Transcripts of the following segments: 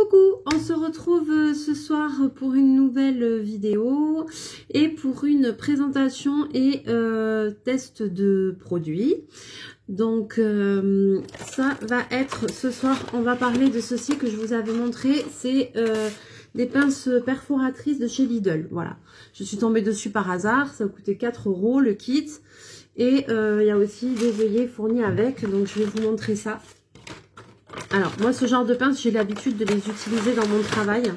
Coucou, on se retrouve ce soir pour une nouvelle vidéo et pour une présentation et test de produits. Donc ça va être ce soir, on va parler de ceci que je vous avais montré, c'est des pinces perforatrices de chez Lidl. Voilà, je suis tombée dessus par hasard, ça coûtait 4 € le kit et il y a aussi des œillets fournis avec, donc je vais vous montrer ça. Alors, moi, ce genre de pince, j'ai l'habitude de les utiliser dans mon travail.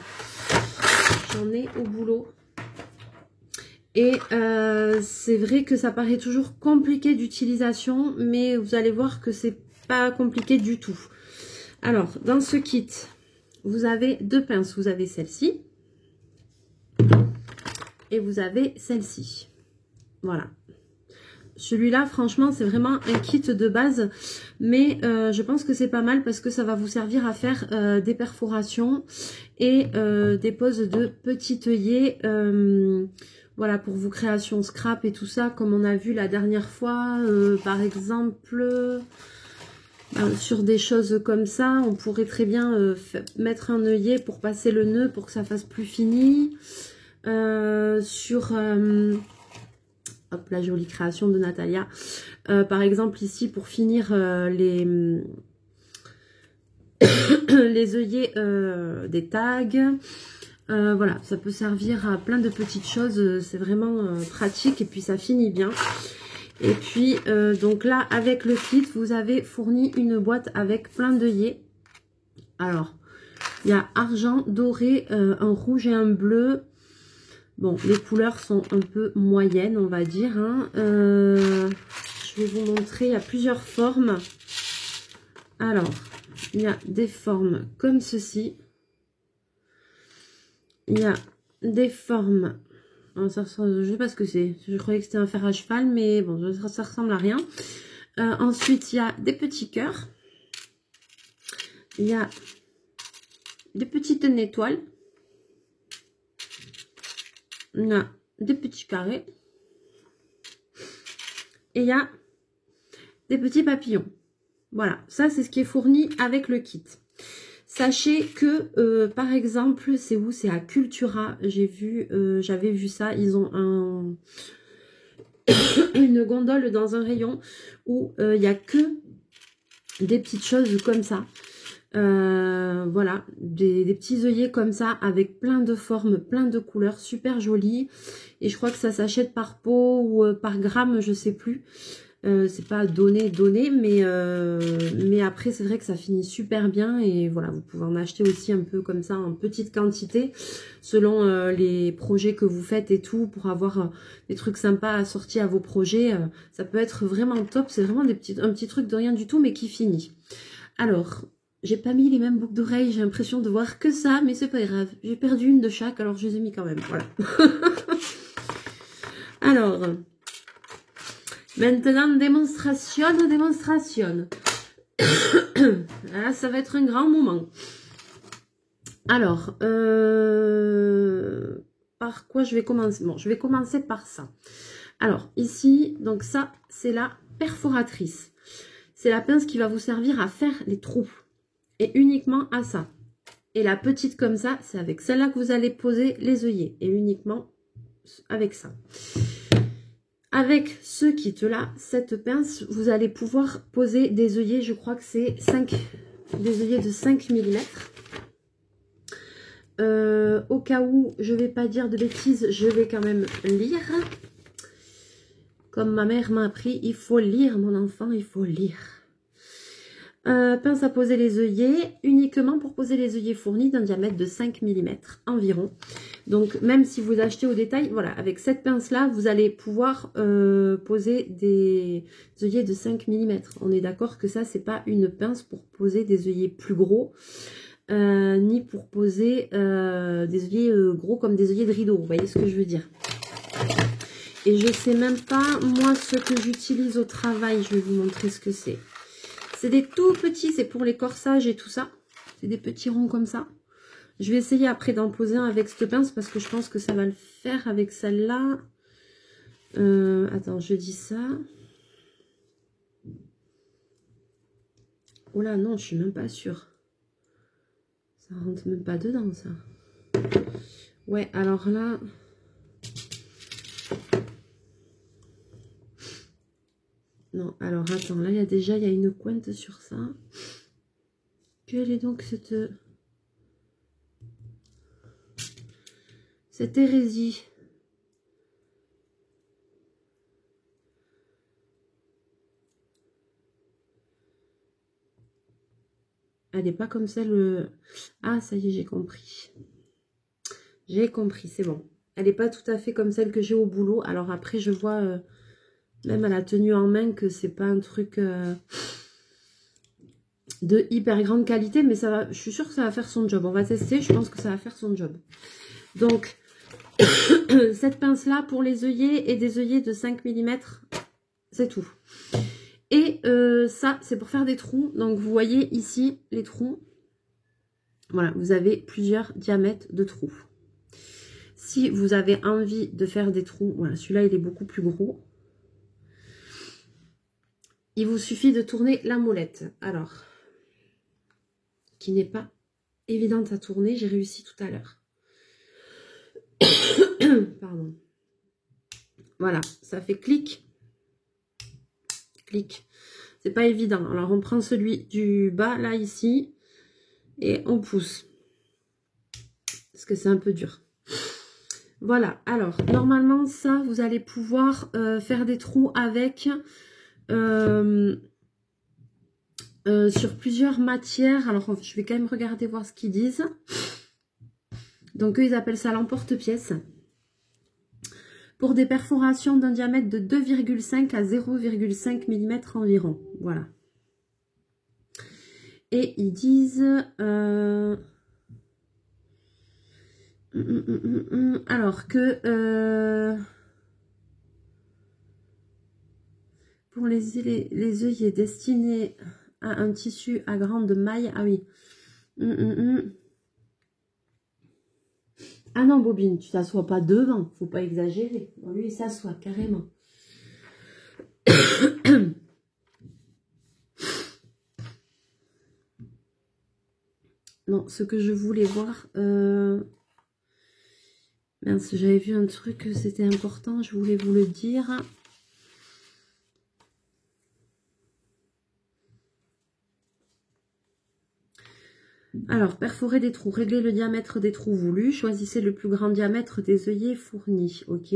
J'en ai au boulot. Et c'est vrai que ça paraît toujours compliqué d'utilisation, mais vous allez voir que c'est pas compliqué du tout. Alors, dans ce kit, vous avez deux pinces. Vous avez celle-ci et vous avez celle-ci. Voilà. Celui-là, franchement, c'est vraiment un kit de base, mais je pense que c'est pas mal parce que ça va vous servir à faire des perforations et des poses de petits œillets, voilà, pour vos créations scrap et tout ça, comme on a vu la dernière fois, par exemple, sur des choses comme ça, on pourrait très bien mettre un œillet pour passer le nœud pour que ça fasse plus fini, hop, la jolie création de Natalia. Par exemple, ici, pour finir les œillets des tags. Voilà, ça peut servir à plein de petites choses. C'est vraiment pratique et puis ça finit bien. Et puis, donc là, avec le kit, vous avez fourni une boîte avec plein d'œillets. Alors, il y a argent, doré, un rouge et un bleu. Bon, les couleurs sont un peu moyennes, on va dire. Hein. Je vais vous montrer, il y a plusieurs formes. Alors, il y a des formes comme ceci. Il y a des formes... Alors, ça, je ne sais pas ce que c'est. Je croyais que c'était un fer à cheval, mais bon, ça ressemble à rien. Ensuite, il y a des petits cœurs. Il y a des petites étoiles. On a des petits carrés et il y a des petits papillons. Voilà, ça c'est ce qui est fourni avec le kit. Sachez que par exemple, c'est où? C'est à Cultura. J'avais vu ça. Ils ont une gondole dans un rayon où il n'y a que des petites choses comme ça. Voilà, des petits œillets comme ça avec plein de formes, plein de couleurs, super jolies. Et je crois que ça s'achète par pot ou par gramme, je sais plus. C'est pas donné, mais après c'est vrai que ça finit super bien et voilà, vous pouvez en acheter aussi un peu comme ça en petite quantité selon les projets que vous faites et tout, pour avoir des trucs sympas assortis à vos projets. Ça peut être vraiment top, c'est vraiment un petit truc de rien du tout mais qui finit. Alors, j'ai pas mis les mêmes boucles d'oreilles, j'ai l'impression de voir que ça, mais c'est pas grave. J'ai perdu une de chaque, alors je les ai mis quand même, voilà. Alors, maintenant, démonstration. Là, ça va être un grand moment. Alors, par quoi je vais commencer? Bon, je vais commencer par ça. Alors, ici, donc ça, c'est la perforatrice. C'est la pince qui va vous servir à faire les trous. Et uniquement à ça. Et la petite comme ça, c'est avec celle-là que vous allez poser les œillets. Et uniquement avec ça. Avec ce kit-là, cette pince, vous allez pouvoir poser des œillets, je crois que c'est des œillets de 5 mm. Au cas où je ne vais pas dire de bêtises, je vais quand même lire. Comme ma mère m'a appris, il faut lire, mon enfant, il faut lire. Pince à poser les œillets, uniquement pour poser les œillets fournis d'un diamètre de 5 mm environ. Donc même si vous achetez au détail, voilà, avec cette pince là, vous allez pouvoir poser des œillets de 5 mm. On est d'accord que ça, c'est pas une pince pour poser des œillets plus gros, ni pour poser des œillets gros comme des œillets de rideau, vous voyez ce que je veux dire. Et je sais même pas, moi, ce que j'utilise au travail, je vais vous montrer ce que c'est. C'est des tout petits, c'est pour les corsages et tout ça. C'est des petits ronds comme ça. Je vais essayer après d'en poser un avec cette pince parce que je pense que ça va le faire avec celle-là. Attends, je dis ça. Oh là, non, je suis même pas sûre. Ça rentre même pas dedans, ça. Ouais, alors là... Non, alors attends, là, il y a une cointe sur ça. Quelle est donc cette hérésie? Elle n'est pas comme celle... Ah, ça y est, j'ai compris. J'ai compris, c'est bon. Elle n'est pas tout à fait comme celle que j'ai au boulot. Alors après, je vois, même à la tenue en main, que c'est pas un truc de hyper grande qualité. Mais ça va, je suis sûre que ça va faire son job. On va tester, je pense que ça va faire son job. Donc, cette pince-là, pour les œillets et des œillets de 5 mm, c'est tout. Et ça, c'est pour faire des trous. Donc, vous voyez ici les trous. Voilà, vous avez plusieurs diamètres de trous. Si vous avez envie de faire des trous, voilà, celui-là, il est beaucoup plus gros. Il vous suffit de tourner la molette. Alors, qui n'est pas évidente à tourner. J'ai réussi tout à l'heure. Pardon. Voilà, ça fait clic. Clic. C'est pas évident. Alors, on prend celui du bas, là, ici. Et on pousse. Parce que c'est un peu dur. Voilà. Alors, normalement, ça, vous allez pouvoir faire des trous avec... sur plusieurs matières. Alors, je vais quand même regarder, voir ce qu'ils disent. Donc, eux, ils appellent ça l'emporte-pièce. Pour des perforations d'un diamètre de 2,5 à 0,5 mm environ. Voilà. Et ils disent... alors que... pour les œillets destinés à un tissu à grande maille... Ah oui. Ah non, Bobine, tu t'assois pas devant. Faut pas exagérer. Bon, lui, il s'assoit carrément. Non, ce que je voulais voir... Mince, j'avais vu un truc, c'était important. Je voulais vous le dire. Alors, perforer des trous, régler le diamètre des trous voulus, choisissez le plus grand diamètre des œillets fournis, ok.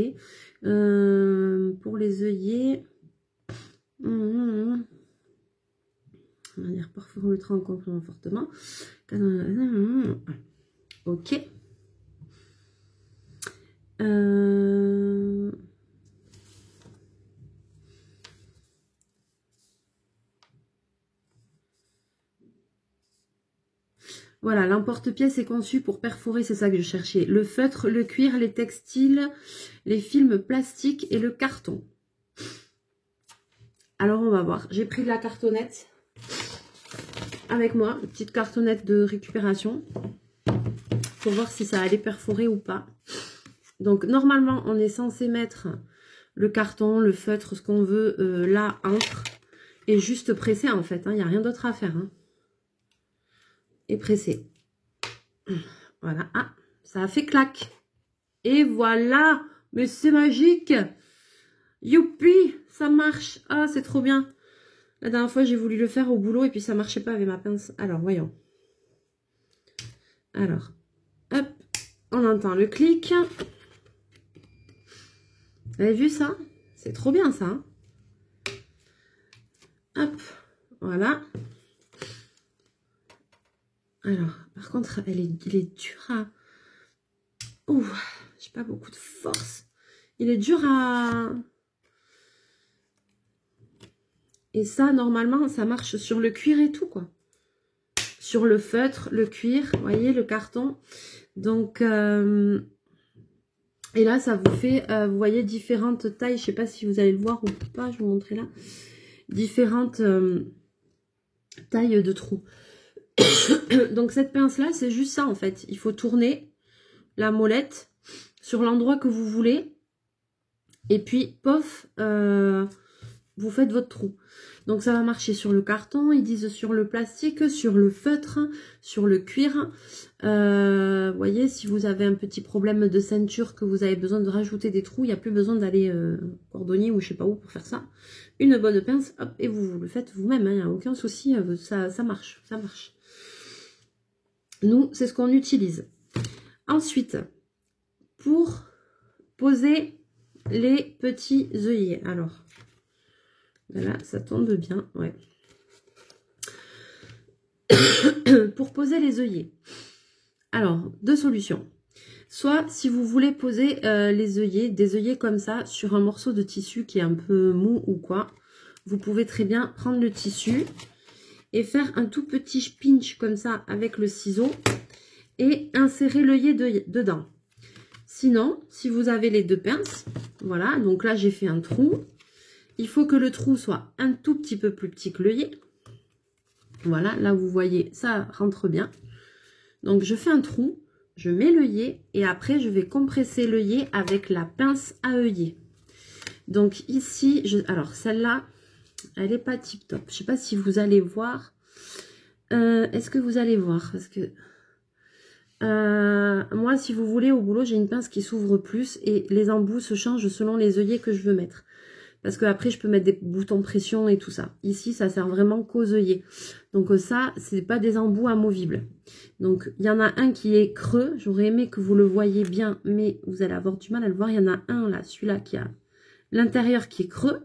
Pour les œillets, on va dire perforer le tronc complètement fortement, ok. Voilà, l'emporte-pièce est conçu pour perforer, c'est ça que je cherchais, le feutre, le cuir, les textiles, les films plastiques et le carton. Alors, on va voir. J'ai pris de la cartonnette avec moi, une petite cartonnette de récupération, pour voir si ça allait perforer ou pas. Donc, normalement, on est censé mettre le carton, le feutre, ce qu'on veut, là, entre, et juste presser, en fait. Il n'y a rien d'autre à faire, hein. Et presser. Voilà. Ah, ça a fait clac. Et voilà. Mais c'est magique. Youpi, ça marche. Ah, c'est trop bien. La dernière fois, j'ai voulu le faire au boulot et puis ça marchait pas avec ma pince. Alors, voyons. Alors, hop. On entend le clic. Vous avez vu ça? C'est trop bien, ça. Hein, hop. Voilà. Alors, par contre, il est dur à... Ouh, j'ai pas beaucoup de force. Il est dur à... Et ça, normalement, ça marche sur le cuir et tout, quoi. Sur le feutre, le cuir, vous voyez, le carton. Donc, et là, ça vous fait, vous voyez, différentes tailles. Je sais pas si vous allez le voir ou pas, je vais vous montrer là. Différentes tailles de trous. Donc cette pince là, c'est juste ça en fait. Il faut tourner la molette sur l'endroit que vous voulez. Et puis, pof, vous faites votre trou. Donc ça va marcher sur le carton, ils disent sur le plastique, sur le feutre, sur le cuir. Vous voyez, si vous avez un petit problème de ceinture, que vous avez besoin de rajouter des trous, il n'y a plus besoin d'aller cordonnier ou je sais pas où pour faire ça. Une bonne pince, hop, et vous le faites vous-même, il n'y a aucun souci, ça marche, ça marche. Nous, c'est ce qu'on utilise. Ensuite, pour poser les petits œillets, alors... Voilà, ça tombe bien, ouais. Pour poser les œillets. Alors, deux solutions. Soit, si vous voulez poser les œillets, des œillets comme ça, sur un morceau de tissu qui est un peu mou ou quoi, vous pouvez très bien prendre le tissu et faire un tout petit pinch comme ça avec le ciseau et insérer l'œillet dedans. Sinon, si vous avez les deux pinces, voilà, donc là j'ai fait un trou. Il faut que le trou soit un tout petit peu plus petit que l'œillet. Voilà, là vous voyez, ça rentre bien. Donc je fais un trou, je mets l'œillet et après je vais compresser l'œillet avec la pince à œillet. Donc ici, alors celle-là, elle n'est pas tip top. Je ne sais pas si vous allez voir. Est-ce que vous allez voir? Parce que moi, si vous voulez, au boulot, j'ai une pince qui s'ouvre plus et les embouts se changent selon les œillets que je veux mettre. Parce que après je peux mettre des boutons pression et tout ça. Ici, ça sert vraiment qu'aux œillets. Donc ça, c'est pas des embouts amovibles. Donc, il y en a un qui est creux. J'aurais aimé que vous le voyez bien, mais vous allez avoir du mal à le voir. Il y en a un là, celui-là qui a l'intérieur qui est creux.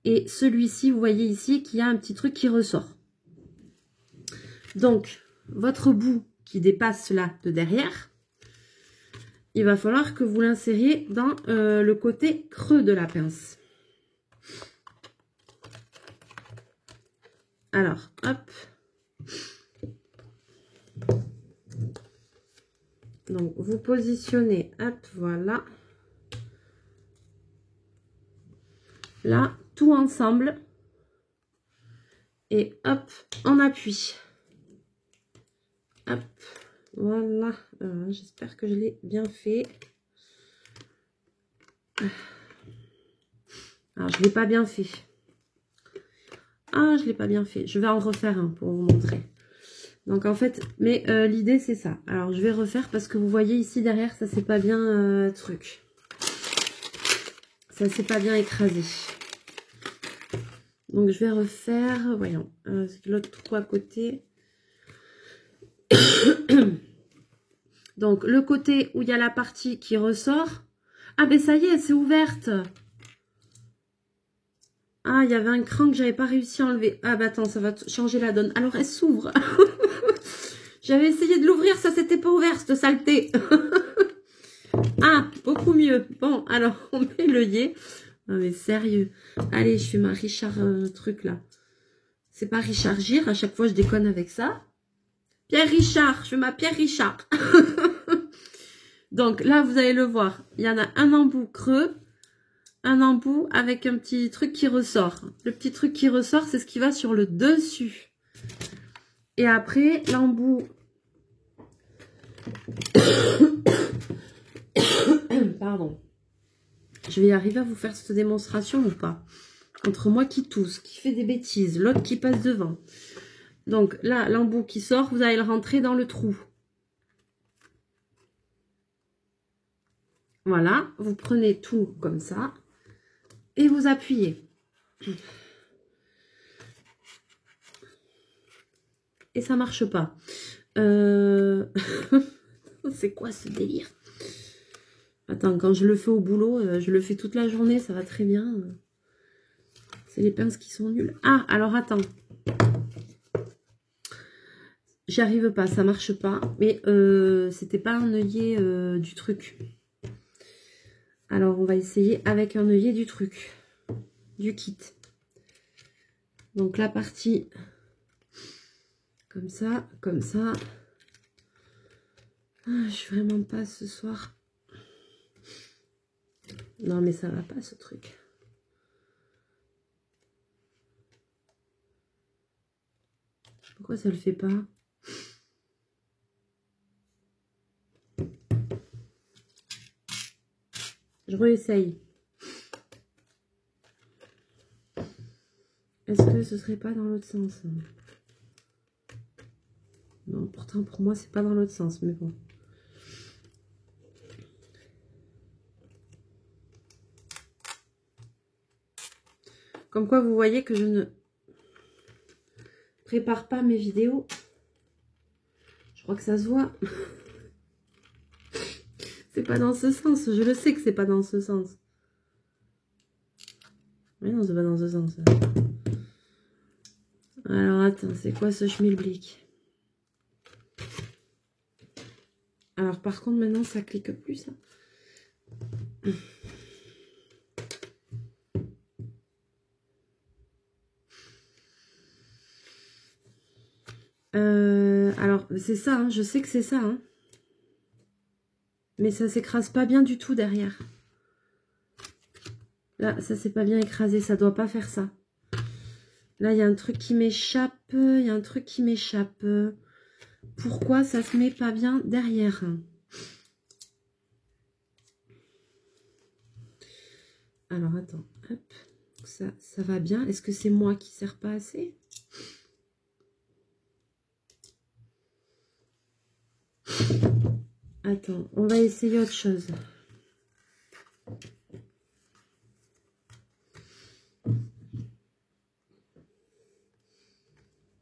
Et celui-ci, vous voyez ici, qui a un petit truc qui ressort. Donc, votre bout qui dépasse là de derrière, il va falloir que vous l'insériez dans le côté creux de la pince. Alors, hop. Donc, vous positionnez, hop, voilà. Là, tout ensemble. Et hop, en appui. Hop, voilà. J'espère que je l'ai bien fait. Alors, je ne l'ai pas bien fait. Ah, je ne l'ai pas bien fait. Je vais en refaire un pour vous montrer. Donc, en fait, mais l'idée, c'est ça. Alors, je vais refaire parce que vous voyez ici derrière, ça c'est pas bien truc. Ça s'est pas bien écrasé. Donc, je vais refaire, voyons, l'autre trou à côté. Donc, le côté où il y a la partie qui ressort. Ah, ben ça y est, c'est ouverte. Ah, il y avait un cran que j'avais pas réussi à enlever. Ah, bah attends, ça va changer la donne. Alors, elle s'ouvre. J'avais essayé de l'ouvrir, ça s'était pas ouvert, cette saleté. Ah, beaucoup mieux. Bon, alors, on met l'œillet. Non, mais sérieux. Allez, je fais ma Richard truc, là. C'est pas Richard Gere, à chaque fois, je déconne avec ça. Pierre Richard, je fais ma Pierre Richard. Donc, là, vous allez le voir. Il y en a un embout creux. Un embout avec un petit truc qui ressort. Le petit truc qui ressort, c'est ce qui va sur le dessus. Et après, l'embout... Pardon. Je vais arriver à vous faire cette démonstration ou pas? Entre moi qui tousse, qui fait des bêtises, l'autre qui passe devant. Donc là, l'embout qui sort, vous allez le rentrer dans le trou. Voilà, vous prenez tout comme ça. Et vous appuyez. Et ça marche pas. C'est quoi ce délire? Attends, quand je le fais au boulot, je le fais toute la journée, ça va très bien. C'est les pinces qui sont nulles. Ah, alors attends. J'y arrive pas, ça marche pas. Mais c'était pas un œillet du truc. Alors, on va essayer avec un œillet du truc. Du kit. Donc, la partie comme ça, comme ça. Ah, je suis vraiment pas ce soir. Non, mais ça va pas, ce truc. Pourquoi ça le fait pas? Je réessaye. Est-ce que ce serait pas dans l'autre sens? Non, pourtant pour moi c'est pas dans l'autre sens, mais bon. Comme quoi vous voyez que je ne prépare pas mes vidéos. Je crois que ça se voit. C'est pas dans ce sens, je le sais que c'est pas dans ce sens. Mais non, c'est pas dans ce sens. Alors attends, c'est quoi ce schmilblick? Alors par contre maintenant ça clique plus ça. Alors c'est ça, hein, je sais que c'est ça. Hein. Mais ça s'écrase pas bien du tout derrière. Là, ça s'est pas bien écrasé, ça doit pas faire ça. Là, il y a un truc qui m'échappe, il y a un truc qui m'échappe. Pourquoi ça se met pas bien derrière? Alors, attends, hop, ça va bien. Est-ce que c'est moi qui ne sers pas assez? Attends, on va essayer autre chose.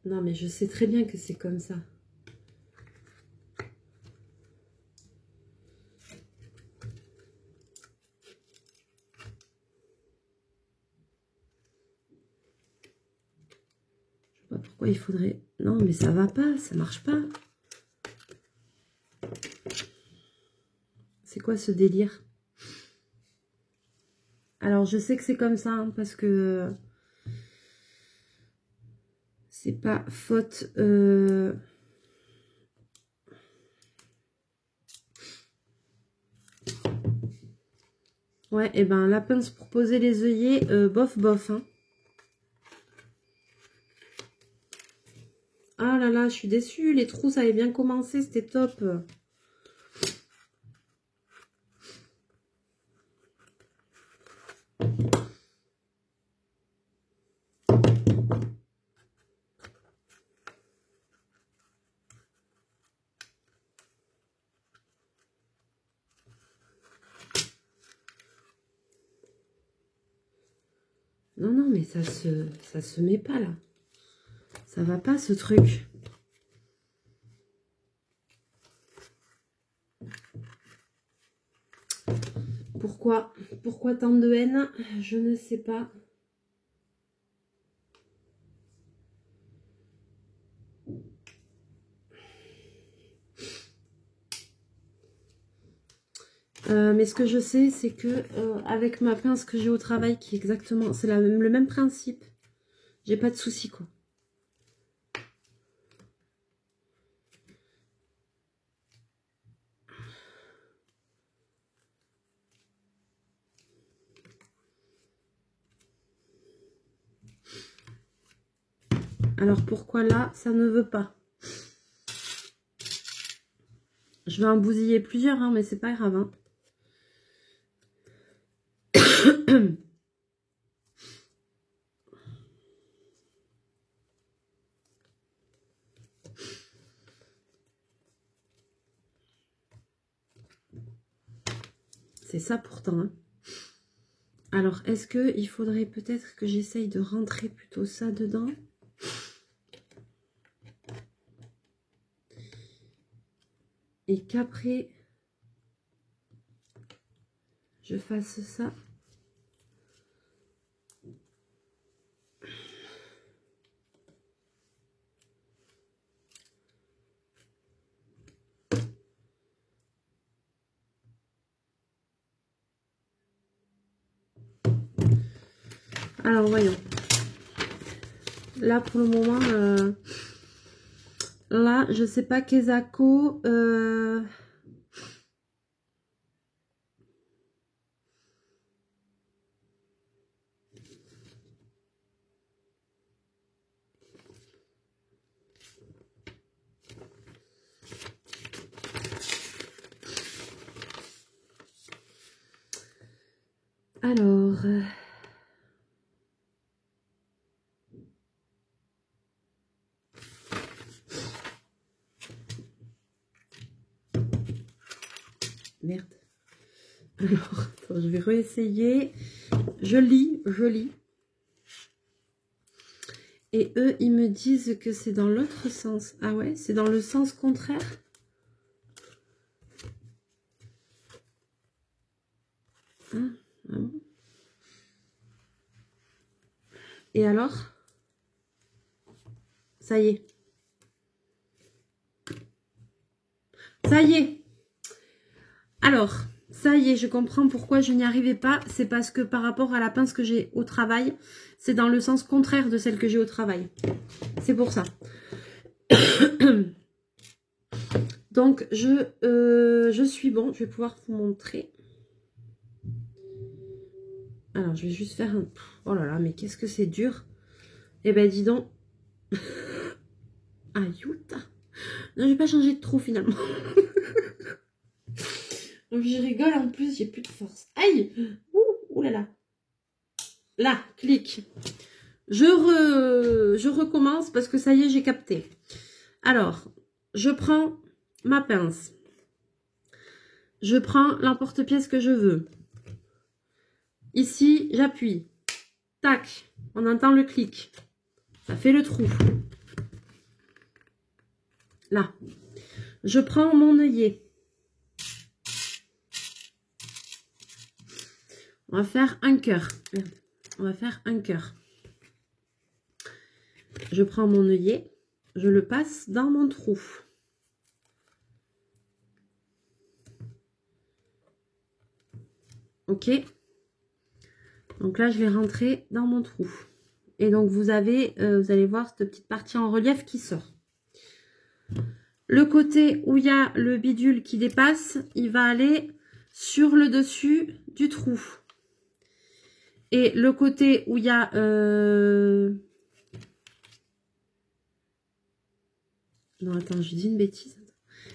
Non, mais je sais très bien que c'est comme ça. Je sais pas pourquoi il faudrait... Non, mais ça va pas, ça marche pas. C'est quoi ce délire? Alors, je sais que c'est comme ça, hein, parce que... c'est pas faute... Ouais, et ben la pince pour poser les œillets, bof bof. Hein. Ah là là, je suis déçue. Les trous, ça avait bien commencé, c'était top. Non, non, mais ça se met pas là. Ça va pas ce truc. Pourquoi tant de haine? Je ne sais pas. Mais ce que je sais, c'est que avec ma pince que j'ai au travail, qui est exactement, c'est le même principe, j'ai pas de soucis quoi. Alors pourquoi là, ça ne veut pas? Je vais en bousiller plusieurs, hein, mais c'est pas grave. Hein. C'est ça pourtant. Hein. Alors, est-ce qu'il faudrait peut-être que j'essaye de rentrer plutôt ça dedans? Et qu'après, je fasse ça. Alors, voyons. Là, pour le moment, là, je sais pas, Kezako... Alors... Merde. Alors, attends, je vais réessayer. Je lis. Et eux, ils me disent que c'est dans l'autre sens. Ah ouais, c'est dans le sens contraire. Ah bon. Et alors? Ça y est. Ça y est. Alors, ça y est, je comprends pourquoi je n'y arrivais pas. C'est parce que par rapport à la pince que j'ai au travail, c'est dans le sens contraire de celle que j'ai au travail. C'est pour ça. Donc, je suis bon. Je vais pouvoir vous montrer. Alors, je vais juste faire un... Oh là là, mais qu'est-ce que c'est dur. Eh ben, dis donc. Ah, youta. Non, je vais pas changer de trou, finalement. Donc, je rigole, en plus, j'ai plus de force. Aïe. Ouh là là. Là, clic. Je recommence parce que ça y est, j'ai capté. Alors, je prends ma pince. Je prends l'emporte-pièce que je veux. Ici, j'appuie. Tac, on entend le clic. Ça fait le trou. Là. Je prends mon œillet. On va faire un cœur. On va faire un cœur. Je prends mon œillet. Je le passe dans mon trou. Ok. Donc là, je vais rentrer dans mon trou. Et donc, vous allez voir cette petite partie en relief qui sort. Le côté où il y a le bidule qui dépasse, il va aller sur le dessus du trou. Et le côté où il y a... Non, attends, je dis une bêtise.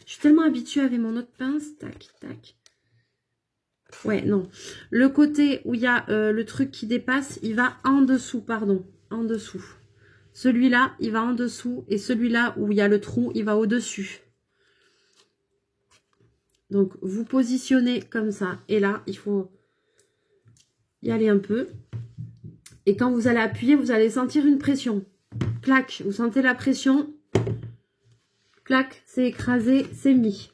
Je suis tellement habituée avec mon autre pince. Tac, tac. Ouais, non. Le côté où il y a le truc qui dépasse, il va en dessous, pardon. En dessous. Celui-là, il va en dessous. Et celui-là où il y a le trou, il va au-dessus. Donc, vous positionnez comme ça. Et là, il faut y aller un peu. Et quand vous allez appuyer, vous allez sentir une pression. Clac, vous sentez la pression. Clac, c'est écrasé, c'est mis.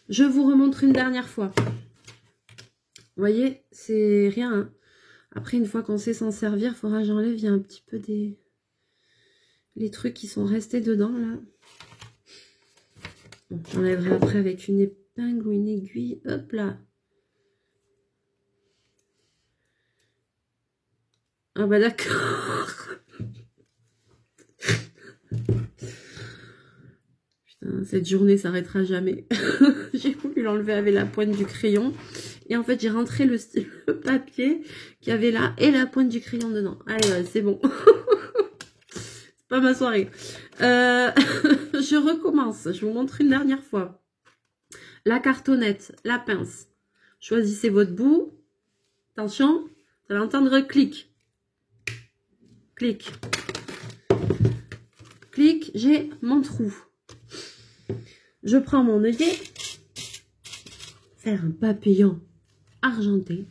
Je vous remontre une dernière fois. Vous voyez, c'est rien. Hein. Après, une fois qu'on sait s'en servir, il faudra que j'enlève. Il y a un petit peu les trucs qui sont restés dedans, là. Bon, j'enlèverai après avec une épingle ou une aiguille. Hop là. Ah bah d'accord. Putain, cette journée s'arrêtera jamais. J'ai voulu l'enlever avec la pointe du crayon. Et en fait, j'ai rentré le papier qu'il y avait là et la pointe du crayon dedans. Allez, ouais, c'est bon. C'est pas ma soirée. Je recommence. Je vous montre une dernière fois. La cartonnette, la pince. Choisissez votre bout. Attention, vous allez entendre clic. Clic. Clic, j'ai mon trou. Je prends mon œillet. Faire un papillon argenté.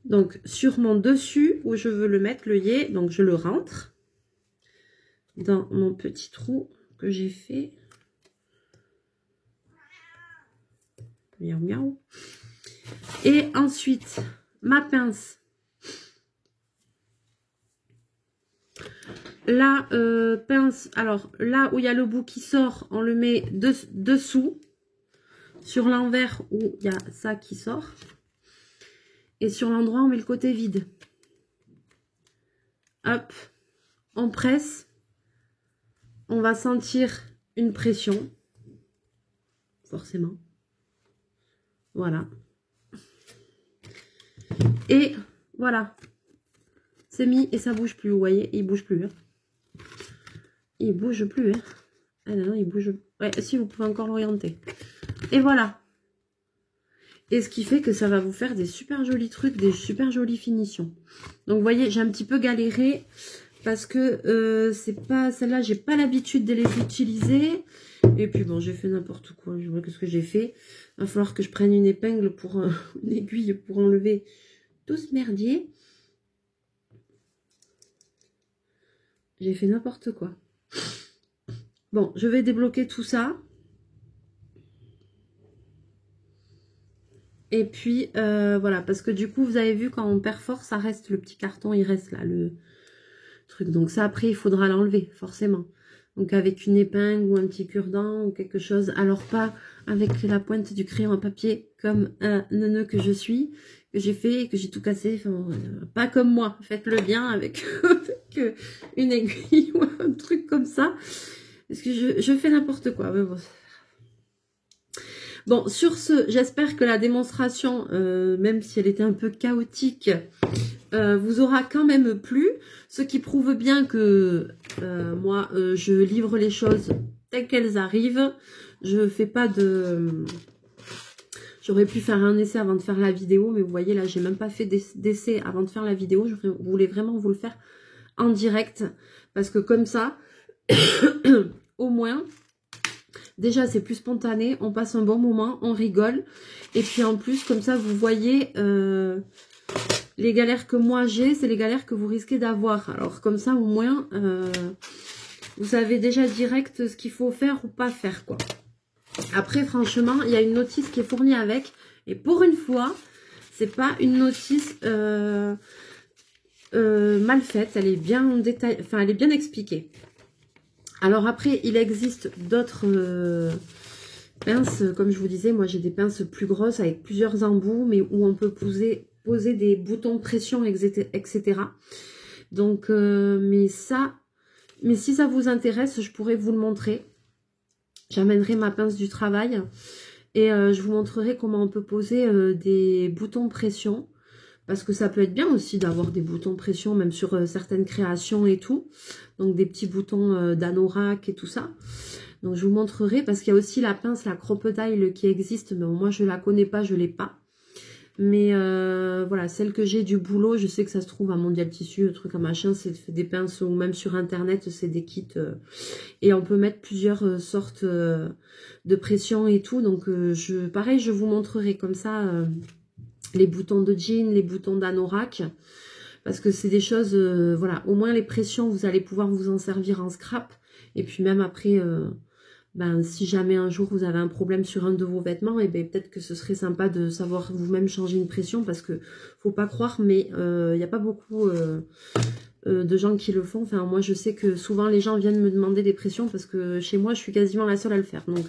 Donc, sur mon dessus, où je veux le mettre, l'œillet, donc je le rentre dans mon petit trou que j'ai fait. Miaou, miaou. Et ensuite, ma pince. La pince, alors là où il y a le bout qui sort, on le met dessous. Sur l'envers où il y a ça qui sort. Et sur l'endroit, on met le côté vide. Hop, on presse. On va sentir une pression. Forcément. Voilà. Et voilà. C'est mis et ça bouge plus, vous voyez. Il bouge plus. Hein. Il bouge plus. Hein. Ah non, il bouge. Ouais, si, vous pouvez encore l'orienter. Et voilà. Et ce qui fait que ça va vous faire des super jolis trucs, des super jolies finitions. Donc, vous voyez, j'ai un petit peu galéré parce que c'est pas celle-là, j'ai pas l'habitude de les utiliser. Et puis bon, j'ai fait n'importe quoi. Je vois que ce que j'ai fait. Il va falloir que je prenne une épingle pour une aiguille pour enlever tout ce merdier. J'ai fait n'importe quoi. Bon, je vais débloquer tout ça. Et puis, voilà, parce que du coup, vous avez vu, quand on perfore, ça reste, le petit carton, il reste là, le truc. Donc ça, après, il faudra l'enlever, forcément. Donc avec une épingle ou un petit cure-dent ou quelque chose. Alors pas avec la pointe du crayon à papier, comme un neuneu que je suis, que j'ai fait, que j'ai tout cassé. Enfin, pas comme moi, faites-le bien avec, avec une aiguille ou un truc comme ça. Parce que je fais n'importe quoi, mais bon... Bon, sur ce, j'espère que la démonstration, même si elle était un peu chaotique, vous aura quand même plu. Ce qui prouve bien que moi, je livre les choses telles qu'elles arrivent. Je fais pas de... J'aurais pu faire un essai avant de faire la vidéo, mais vous voyez, là, j'ai même pas fait d'essai avant de faire la vidéo. Je voulais vraiment vous le faire en direct, parce que comme ça, au moins... Déjà, c'est plus spontané, on passe un bon moment, on rigole. Et puis en plus, comme ça, vous voyez, les galères que moi j'ai, c'est les galères que vous risquez d'avoir. Alors comme ça, au moins, vous savez déjà direct ce qu'il faut faire ou pas faire, quoi. Après, franchement, il y a une notice qui est fournie avec. Et pour une fois, c'est pas une notice mal faite. Elle est bien détaillée, enfin, elle est bien expliquée. Alors après, il existe d'autres pinces, comme je vous disais, moi j'ai des pinces plus grosses avec plusieurs embouts, mais où on peut poser des boutons de pression, etc. Donc, mais si ça vous intéresse, je pourrais vous le montrer. J'amènerai ma pince du travail et je vous montrerai comment on peut poser des boutons de pression. Parce que ça peut être bien aussi d'avoir des boutons de pression, même sur certaines créations et tout. Donc des petits boutons d'anorak et tout ça. Donc je vous montrerai, parce qu'il y a aussi la pince, la Crocodile qui existe. Mais moi je la connais pas, je l'ai pas. Mais voilà, celle que j'ai du boulot, je sais que ça se trouve à Mondial Tissu, truc à machin, c'est des pinces, ou même sur internet, c'est des kits. Et on peut mettre plusieurs sortes de pression et tout. Donc pareil, je vous montrerai comme ça... les boutons de jean, les boutons d'anorak, parce que c'est des choses, voilà, au moins les pressions, vous allez pouvoir vous en servir en scrap, et puis même après, ben, si jamais un jour vous avez un problème sur un de vos vêtements, et ben peut-être que ce serait sympa de savoir vous-même changer une pression, parce que faut pas croire, mais il n'y a pas beaucoup de gens qui le font. Enfin, moi je sais que souvent les gens viennent me demander des pressions, parce que chez moi je suis quasiment la seule à le faire, donc...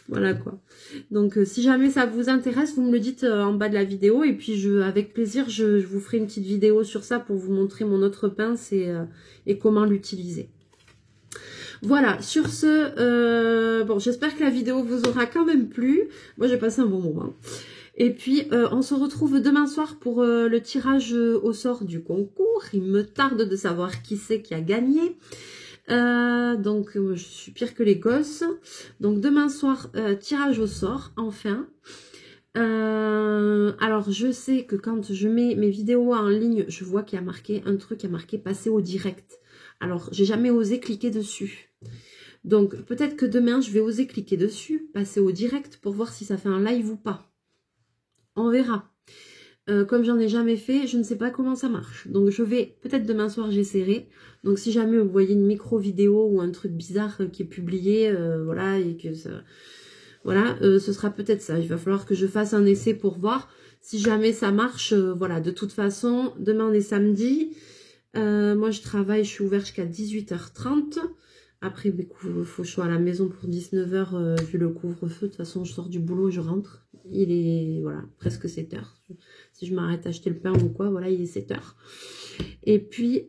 Voilà quoi. Donc si jamais ça vous intéresse, vous me le dites en bas de la vidéo. Et puis avec plaisir, je vous ferai une petite vidéo sur ça pour vous montrer mon autre pince et comment l'utiliser. Voilà, sur ce, bon, j'espère que la vidéo vous aura quand même plu. Moi j'ai passé un bon moment. Et puis on se retrouve demain soir pour le tirage au sort du concours. Il me tarde de savoir qui c'est qui a gagné. Donc je suis pire que les gosses. Donc demain soir, tirage au sort, enfin. Alors je sais que quand je mets mes vidéos en ligne, je vois qu'il y a marqué un truc, qui a marqué passer au direct. Alors j'ai jamais osé cliquer dessus. Donc peut-être que demain je vais oser cliquer dessus, passer au direct pour voir si ça fait un live ou pas. On verra. Comme j'en ai jamais fait, je ne sais pas comment ça marche. Donc je vais, peut-être demain soir j'essaierai. Donc si jamais vous voyez une micro vidéo ou un truc bizarre qui est publié, voilà, et que ça... Voilà, ce sera peut-être ça. Il va falloir que je fasse un essai pour voir. Si jamais ça marche, voilà, de toute façon, demain on est samedi. Moi je travaille, je suis ouverte jusqu'à 18h30. Après, il faut que je sois à la maison pour 19h vu le couvre-feu. De toute façon, je sors du boulot, je rentre. Il est, voilà, presque 7h. Si je m'arrête à acheter le pain ou quoi, voilà, il est 7h. Et puis,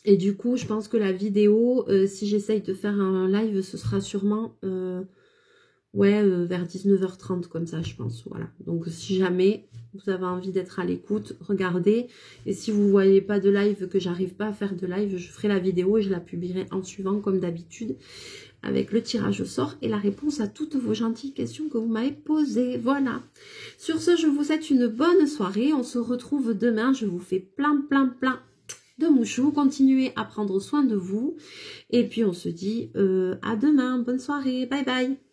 et du coup, je pense que la vidéo, si j'essaye de faire un live, ce sera sûrement, vers 19h30, comme ça, je pense. Voilà. Donc, si jamais vous avez envie d'être à l'écoute, regardez. Et si vous ne voyez pas de live, que j'arrive pas à faire de live, je ferai la vidéo et je la publierai en suivant, comme d'habitude, avec le tirage au sort et la réponse à toutes vos gentilles questions que vous m'avez posées. Voilà. Sur ce, je vous souhaite une bonne soirée. On se retrouve demain. Je vous fais plein de Mouchou. Continuez à prendre soin de vous. Et puis on se dit à demain. Bonne soirée. Bye bye.